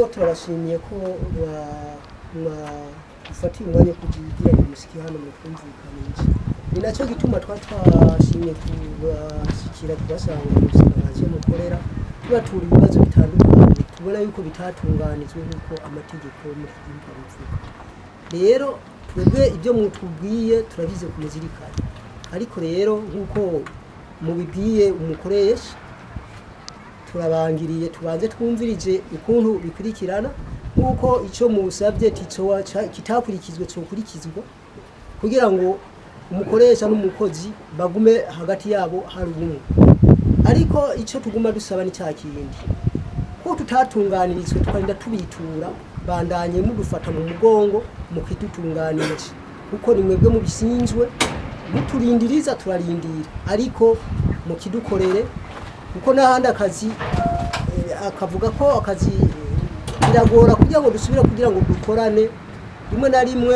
Turashimye ko ufatiye umwanya kugira ngo musiki hano mu kumvikanisha. Ni nacyo gituma twashimye kubashikira kubasanga mu buzima mukorera tubatura ibibazo bitandukanye tubona yuko bitatunganizwe nk'uko amategeko muri kimpa bivuga. Rero twebwe ibyo mutubwiye turabize kumuzirikana, ariko rero nk'uko mubibwiye umukoresha turabangiriye tubanze twumvirije ukuntu bikurikirana nk'uko icyo musabye kitakurikizwe cyokurikizwa kugira ngo umukoresha n'umukozi bagume hagati yabo hari ubumwe. Ariko icyo tuguma dusaba ni cya kindi ko tutatunganirizwe twarinda tubitura bandanye mudufata mu mugongo mukidutunganije kuko ni mwebwe mubisinzwe muturindiriza turarindira, ariko mukidukorere kuko n'ahandi akazi akavuga ko akazi biragora kugira ngo dusubire kugira ngo dukorane rimwe na rimwe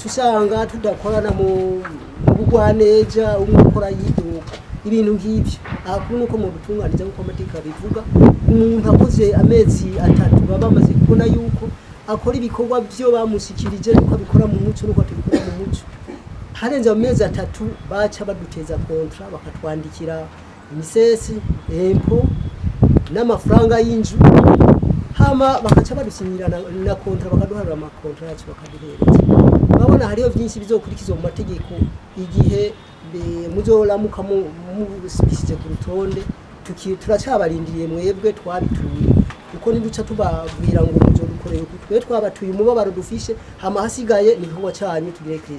usanga tudakorana mu bugwaneja umukora yiduka ibintu nk'ibyo. Ahakuru nuko mu butunganiza uko amategeko bivuga umuntu akoze amezi 3 baba bamaze kubona yuko akora ibikorwa byo bamusikirije nuko abikora mu muco nuko tubikora mu muco. Harenze amezi 3 baca baduteza kontra bakatwandikira imisesi empo n'amafaranga y'inzu hama bakaca badusinyira na kontra bakaduharira amakontra yacu bakaduhereza. Babona hariyo byinshi bizokurikizwa mu mategeko igihe muzoramuka musibishije ku rutonde turacabarindiriye mwebwe twabituye kuko niduca tubabwira ngo muzodukoreye twe twabatuye umubabaro dufishe hama hasigaye ni igikorwa cyanyu tugire Kristo.